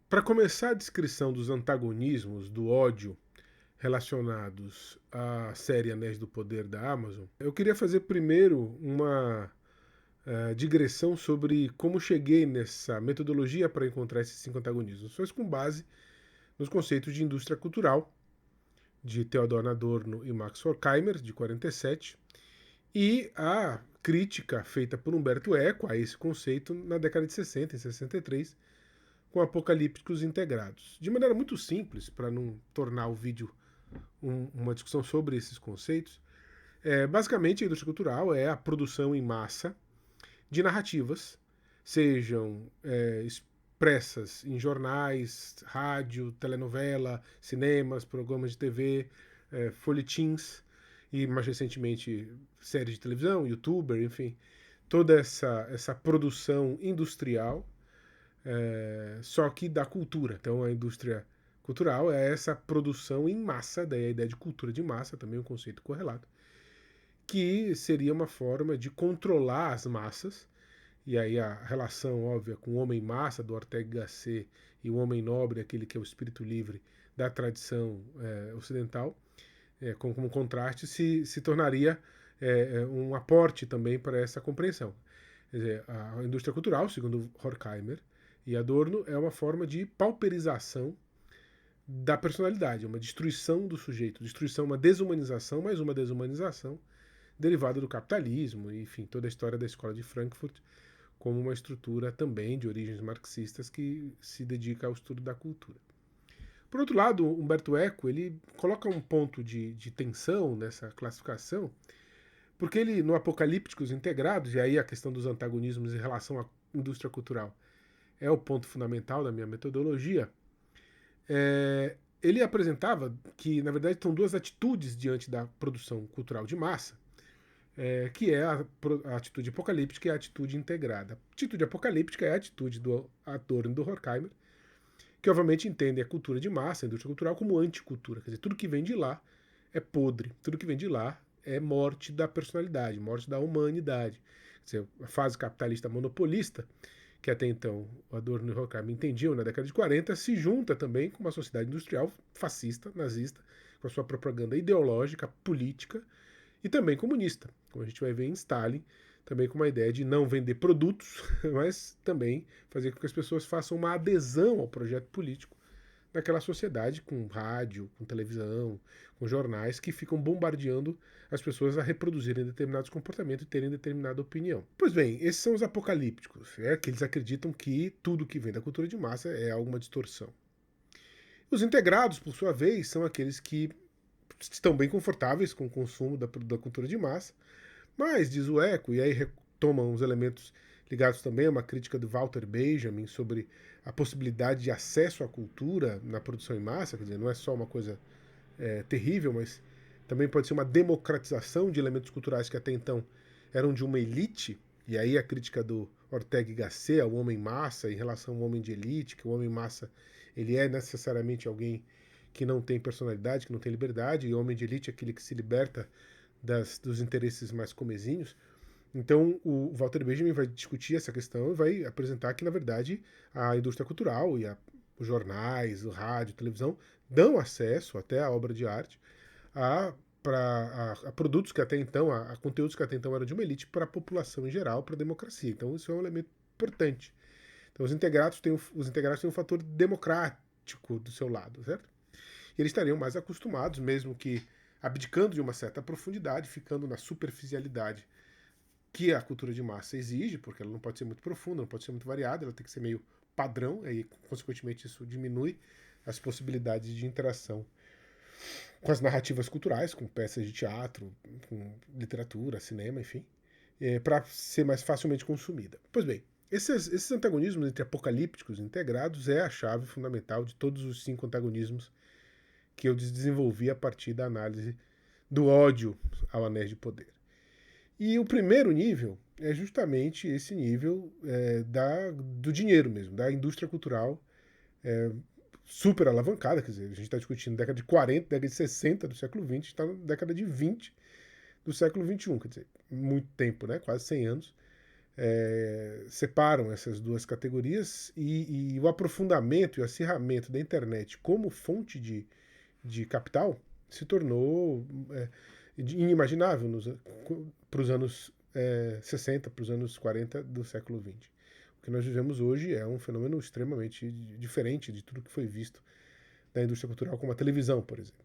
Para começar a descrição dos antagonismos do ódio relacionados à série Anéis do Poder da Amazon, eu queria fazer primeiro uma digressão sobre como cheguei nessa metodologia para encontrar esses cinco antagonismos. Foi com base nos conceitos de indústria cultural de Theodor Adorno e Max Horkheimer, de 47, e a crítica feita por Humberto Eco a esse conceito na década de 60, em 63, com apocalípticos integrados. De maneira muito simples, para não tornar o vídeo uma discussão sobre esses conceitos, basicamente a indústria cultural é a produção em massa de narrativas, sejam expressas em jornais, rádio, telenovela, cinemas, programas de TV, folhetins e, mais recentemente, séries de televisão, youtuber, enfim, toda essa produção industrial, só que da cultura. Então, a indústria cultural é essa produção em massa, daí a ideia de cultura de massa, também um conceito correlato, que seria uma forma de controlar as massas, e aí a relação óbvia com o homem-massa do Ortega y Gasset e o homem nobre, aquele que é o espírito livre da tradição ocidental, como contraste, se tornaria um aporte também para essa compreensão. Quer dizer, a indústria cultural, segundo Horkheimer e Adorno, é uma forma de pauperização da personalidade, uma destruição do sujeito, destruição, uma desumanização, mais uma desumanização derivada do capitalismo, enfim, toda a história da escola de Frankfurt como uma estrutura também de origens marxistas que se dedica ao estudo da cultura. Por outro lado, Humberto Eco ele coloca um ponto de tensão nessa classificação, porque ele, no Apocalípticos Integrados, e aí a questão dos antagonismos em relação à indústria cultural é o ponto fundamental da minha metodologia, ele apresentava que, na verdade, estão duas atitudes diante da produção cultural de massa, que é a atitude apocalíptica e a atitude integrada. A atitude apocalíptica é a atitude do Adorno e do Horkheimer, que obviamente entendem a cultura de massa, a indústria cultural, como anticultura. Quer dizer, tudo que vem de lá é podre, tudo que vem de lá é morte da personalidade, morte da humanidade. Quer dizer, a fase capitalista monopolista, que até então o Adorno e o Horkheimer entendiam na década de 40, se junta também com uma sociedade industrial fascista, nazista, com a sua propaganda ideológica, política, e também comunista, como a gente vai ver em Stalin, também com uma ideia de não vender produtos, mas também fazer com que as pessoas façam uma adesão ao projeto político naquela sociedade com rádio, com televisão, com jornais que ficam bombardeando as pessoas a reproduzirem determinados comportamentos e terem determinada opinião. Pois bem, esses são os apocalípticos, que eles acreditam que tudo que vem da cultura de massa é alguma distorção. Os integrados, por sua vez, são aqueles que estão bem confortáveis com o consumo da cultura de massa, mas, diz o Eco, e aí retomam os elementos ligados também a uma crítica do Walter Benjamin sobre a possibilidade de acesso à cultura na produção em massa, quer dizer, não é só uma coisa terrível, mas também pode ser uma democratização de elementos culturais que até então eram de uma elite, e aí a crítica do Ortega y Gasset ao homem massa em relação ao homem de elite, que o homem massa ele é necessariamente alguém que não tem personalidade, que não tem liberdade, e o homem de elite é aquele que se liberta dos interesses mais comezinhos. Então, o Walter Benjamin vai discutir essa questão e vai apresentar que, na verdade, a indústria cultural e os jornais, o rádio, a televisão dão acesso até à obra de arte a produtos que até então, a conteúdos que até então eram de uma elite para a população em geral, para a democracia. Então, isso é um elemento importante. Então, os integrados têm um fator democrático do seu lado, certo? E eles estariam mais acostumados, mesmo que abdicando de uma certa profundidade, ficando na superficialidade que a cultura de massa exige, porque ela não pode ser muito profunda, não pode ser muito variada, ela tem que ser meio padrão, e consequentemente isso diminui as possibilidades de interação com as narrativas culturais, com peças de teatro, com literatura, cinema, enfim, para ser mais facilmente consumida. Pois bem, esses antagonismos entre apocalípticos e integrados é a chave fundamental de todos os cinco antagonismos que eu desenvolvi a partir da análise do ódio ao Anéis de Poder. E o primeiro nível é justamente esse nível do dinheiro mesmo, da indústria cultural super alavancada, quer dizer, a gente está discutindo década de 40, década de 60 do século XX, está na década de 20 do século XXI, quer dizer, muito tempo, né? Quase 100 anos, separam essas duas categorias e o aprofundamento e o acirramento da internet como fonte de capital se tornou inimaginável para os anos 60, para os anos 40 do século XX. O que nós vivemos hoje é um fenômeno extremamente diferente de tudo que foi visto da indústria cultural, como a televisão, por exemplo.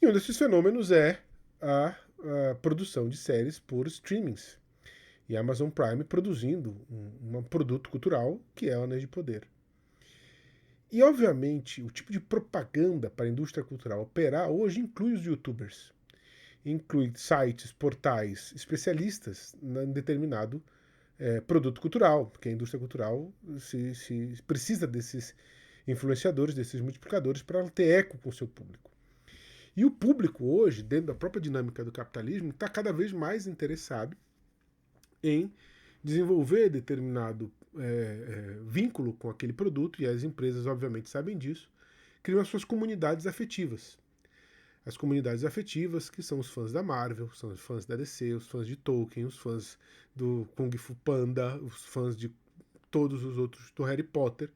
E um desses fenômenos é a produção de séries por streamings. E a Amazon Prime produzindo um produto cultural que é o Anéis de Poder. E, obviamente, o tipo de propaganda para a indústria cultural operar hoje inclui os youtubers. Inclui sites, portais, especialistas em determinado produto cultural, porque a indústria cultural se precisa desses influenciadores, desses multiplicadores, para ela ter eco com o seu público. E o público hoje, dentro da própria dinâmica do capitalismo, está cada vez mais interessado em desenvolver determinado vínculo com aquele produto, e as empresas obviamente sabem disso, criam as suas comunidades afetivas. As comunidades afetivas que são os fãs da Marvel, são os fãs da DC, os fãs de Tolkien, os fãs do Kung Fu Panda, os fãs de todos os outros do Harry Potter,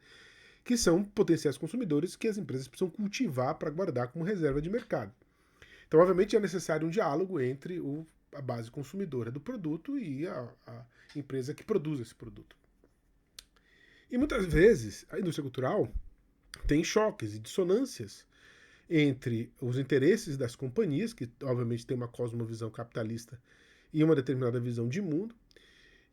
que são potenciais consumidores que as empresas precisam cultivar para guardar como reserva de mercado. Então, obviamente, é necessário um diálogo entre a base consumidora do produto e a empresa que produz esse produto. E muitas vezes a indústria cultural tem choques e dissonâncias entre os interesses das companhias, que obviamente têm uma cosmovisão capitalista e uma determinada visão de mundo,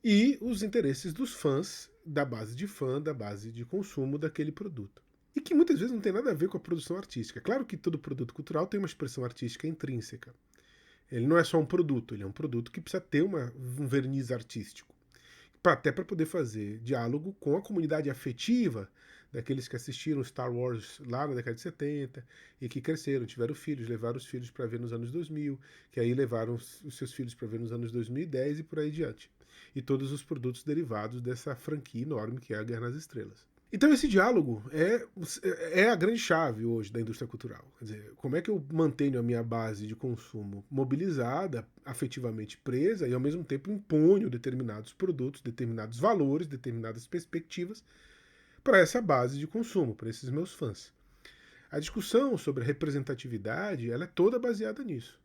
e os interesses dos fãs, da base de fã, da base de consumo daquele produto. E que muitas vezes não tem nada a ver com a produção artística. Claro que todo produto cultural tem uma expressão artística intrínseca. Ele não é só um produto, ele é um produto que precisa ter um verniz artístico. Até para poder fazer diálogo com a comunidade afetiva daqueles que assistiram Star Wars lá na década de 70 e que cresceram, tiveram filhos, levaram os filhos para ver nos anos 2000, que aí levaram os seus filhos para ver nos anos 2010 e por aí adiante. E todos os produtos derivados dessa franquia enorme que é a Guerra nas Estrelas. Então esse diálogo é a grande chave hoje da indústria cultural. Quer dizer, como é que eu mantenho a minha base de consumo mobilizada, afetivamente presa, e ao mesmo tempo imponho determinados produtos, determinados valores, determinadas perspectivas para essa base de consumo, para esses meus fãs. A discussão sobre a representatividade ela é toda baseada nisso.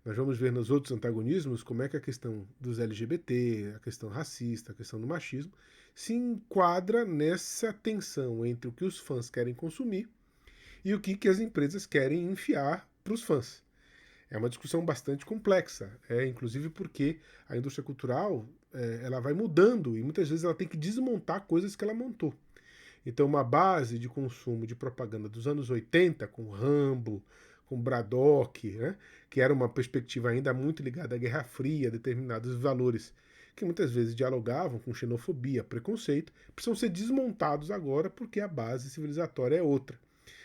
Nós vamos ver nos outros antagonismos como é que a questão dos LGBT, a questão racista, a questão do machismo, se enquadra nessa tensão entre o que os fãs querem consumir e o que as empresas querem enfiar para os fãs. É uma discussão bastante complexa, inclusive porque a indústria cultural ela vai mudando e muitas vezes ela tem que desmontar coisas que ela montou. Então uma base de consumo de propaganda dos anos 80, com Rambo, com Braddock, né, que era uma perspectiva ainda muito ligada à Guerra Fria, determinados valores que muitas vezes dialogavam com xenofobia, preconceito, precisam ser desmontados agora porque a base civilizatória é outra.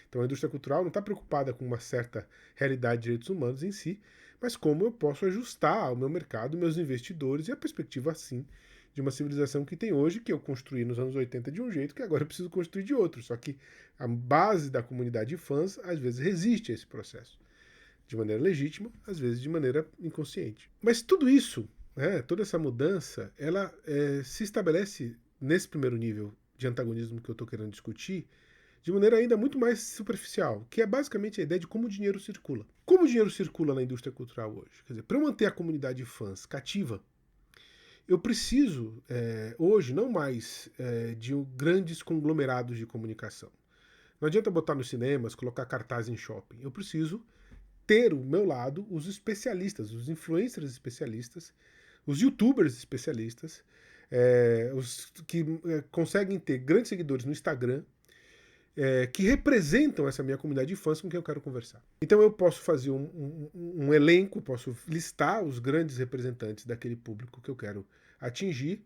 Então a indústria cultural não está preocupada com uma certa realidade de direitos humanos em si, mas como eu posso ajustar o meu mercado, meus investidores e a perspectiva, assim, de uma civilização que tem hoje, que eu construí nos anos 80 de um jeito, que agora eu preciso construir de outro. Só que a base da comunidade de fãs, às vezes, resiste a esse processo. De maneira legítima, às vezes de maneira inconsciente. Mas tudo isso, toda essa mudança, ela se estabelece nesse primeiro nível de antagonismo que eu estou querendo discutir, de maneira ainda muito mais superficial, que é basicamente a ideia de como o dinheiro circula. Como o dinheiro circula na indústria cultural hoje? Quer dizer, para eu manter a comunidade de fãs cativa, eu preciso, hoje, não mais de grandes conglomerados de comunicação. Não adianta botar nos cinemas, colocar cartaz em shopping. Eu preciso ter ao meu lado os especialistas, os influencers especialistas, os youtubers especialistas, os que conseguem ter grandes seguidores no Instagram, que representam essa minha comunidade de fãs com quem eu quero conversar. Então eu posso fazer um elenco, posso listar os grandes representantes daquele público que eu quero atingir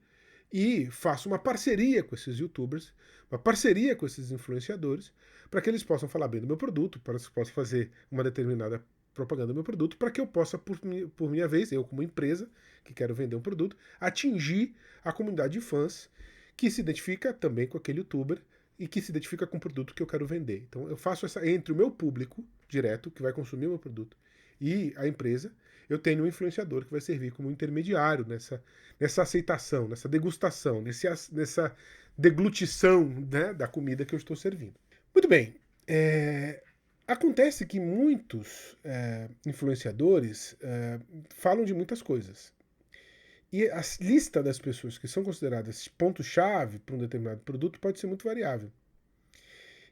e faço uma parceria com esses youtubers, uma parceria com esses influenciadores, para que eles possam falar bem do meu produto, para que eu possa fazer uma determinada propaganda do meu produto, para que eu possa, por minha vez, eu como empresa que quero vender um produto, atingir a comunidade de fãs que se identifica também com aquele youtuber e que se identifica com o produto que eu quero vender. Então eu faço essa entre o meu público direto, que vai consumir o meu produto, e a empresa, eu tenho um influenciador que vai servir como intermediário nessa aceitação, nessa degustação, nessa deglutição, né, da comida que eu estou servindo. Muito bem. Acontece que muitos influenciadores falam de muitas coisas. E a lista das pessoas que são consideradas ponto-chave para um determinado produto pode ser muito variável.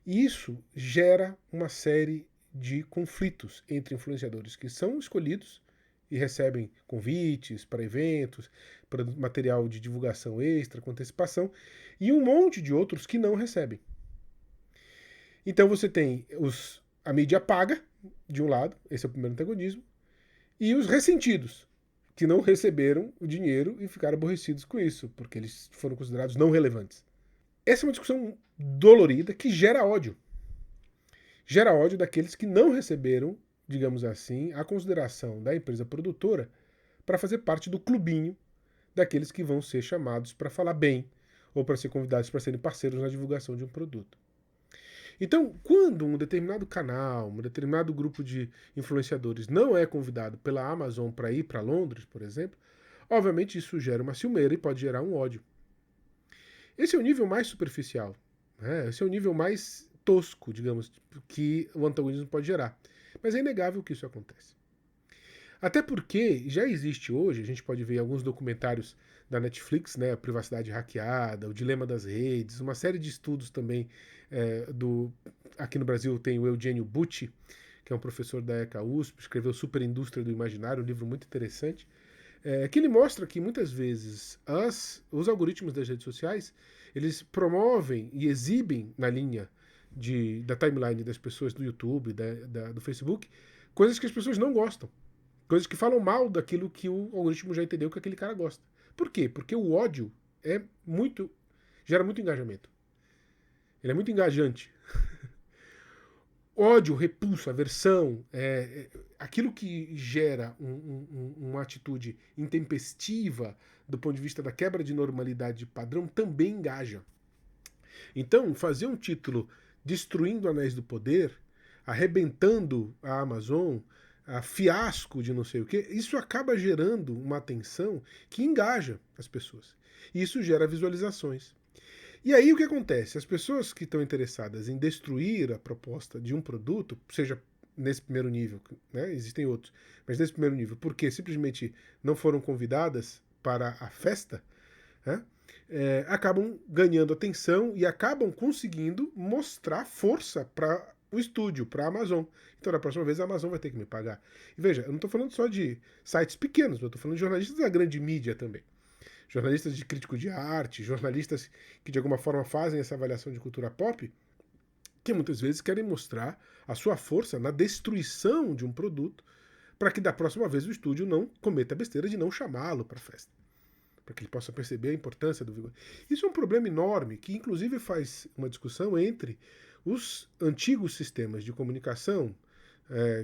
E isso gera uma série de conflitos entre influenciadores que são escolhidos e recebem convites para eventos, para material de divulgação extra, com antecipação, e um monte de outros que não recebem. Então você tem a mídia paga, de um lado, esse é o primeiro antagonismo, e os ressentidos, que não receberam o dinheiro e ficaram aborrecidos com isso, porque eles foram considerados não relevantes. Essa é uma discussão dolorida que gera ódio. Gera ódio daqueles que não receberam, digamos assim, a consideração da empresa produtora para fazer parte do clubinho daqueles que vão ser chamados para falar bem ou para ser convidados para serem parceiros na divulgação de um produto. Então, quando um determinado canal, um determinado grupo de influenciadores não é convidado pela Amazon para ir para Londres, por exemplo, obviamente isso gera uma ciumeira e pode gerar um ódio. Esse é o nível mais superficial, né? Esse é o nível mais tosco, digamos, que o antagonismo pode gerar. Mas é inegável que isso acontece. Até porque já existe hoje, a gente pode ver alguns documentários da Netflix, né, a privacidade hackeada, o dilema das redes, uma série de estudos também aqui no Brasil tem o Eugênio Bucci, que é um professor da ECA USP, escreveu Superindústria do Imaginário, um livro muito interessante, que ele mostra que muitas vezes os algoritmos das redes sociais, eles promovem e exibem na linha da timeline das pessoas do YouTube, do Facebook, coisas que as pessoas não gostam. Coisas que falam mal daquilo que o algoritmo já entendeu que aquele cara gosta. Por quê? Porque o ódio gera muito engajamento. Ele é muito engajante. Ódio, repulso, aversão, aquilo que gera uma atitude intempestiva do ponto de vista da quebra de normalidade de padrão também engaja. Então, fazer um título destruindo Anéis do Poder, arrebentando a Amazon, a fiasco de não sei o que, isso acaba gerando uma atenção que engaja as pessoas. E isso gera visualizações. E aí o que acontece? As pessoas que estão interessadas em destruir a proposta de um produto, seja nesse primeiro nível, né, existem outros, mas nesse primeiro nível, porque simplesmente não foram convidadas para a festa, né, acabam ganhando atenção e acabam conseguindo mostrar força para o estúdio, para a Amazon. Então, na próxima vez, a Amazon vai ter que me pagar. E veja, eu não estou falando só de sites pequenos, eu estou falando de jornalistas da grande mídia também. Jornalistas de crítico de arte, jornalistas que de alguma forma fazem essa avaliação de cultura pop, que muitas vezes querem mostrar a sua força na destruição de um produto para que da próxima vez o estúdio não cometa a besteira de não chamá-lo para a festa. Para que ele possa perceber a importância do vigor. Isso é um problema enorme, que inclusive faz uma discussão entre os antigos sistemas de comunicação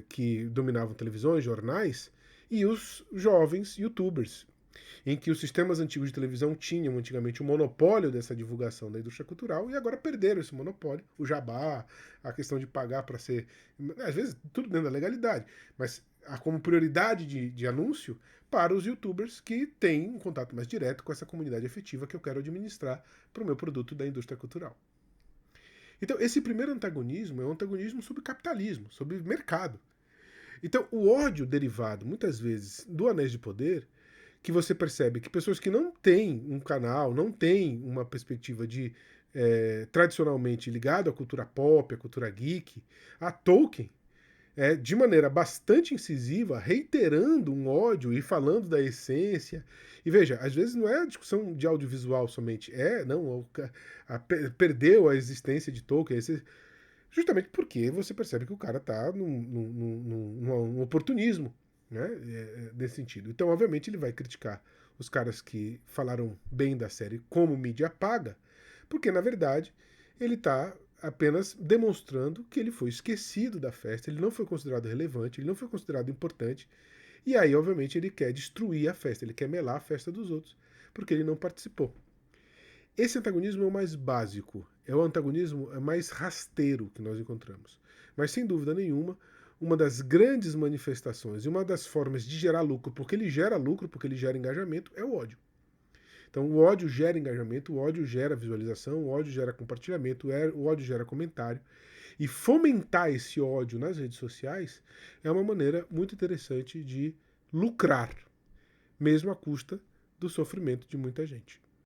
que dominavam televisões, jornais, e os jovens youtubers, em que os sistemas antigos de televisão tinham antigamente o monopólio dessa divulgação da indústria cultural e agora perderam esse monopólio, o jabá, a questão de pagar para ser, às vezes tudo dentro da legalidade, mas como prioridade de anúncio para os youtubers que têm um contato mais direto com essa comunidade efetiva que eu quero administrar para o meu produto da indústria cultural. Então, esse primeiro antagonismo é um antagonismo sobre capitalismo, sobre mercado. Então, o ódio derivado, muitas vezes, do Anéis de Poder, que você percebe que pessoas que não têm um canal, não têm uma perspectiva de tradicionalmente ligado à cultura pop, à cultura geek, a Tolkien, de maneira bastante incisiva, reiterando um ódio e falando da essência. E veja, às vezes não é a discussão de audiovisual somente, perdeu a existência de Tolkien, justamente porque você percebe que o cara está num oportunismo, né, nesse sentido. Então, obviamente, ele vai criticar os caras que falaram bem da série como mídia paga, porque, na verdade, ele está apenas demonstrando que ele foi esquecido da festa, ele não foi considerado relevante, ele não foi considerado importante, e aí, obviamente, ele quer destruir a festa, ele quer melar a festa dos outros, porque ele não participou. Esse antagonismo é o mais básico, é o antagonismo mais rasteiro que nós encontramos. Mas, sem dúvida nenhuma, uma das grandes manifestações e uma das formas de gerar lucro, porque ele gera engajamento, é o ódio. Então o ódio gera engajamento, o ódio gera visualização, o ódio gera compartilhamento, o ódio gera comentário. E fomentar esse ódio nas redes sociais é uma maneira muito interessante de lucrar, mesmo à custa do sofrimento de muita gente.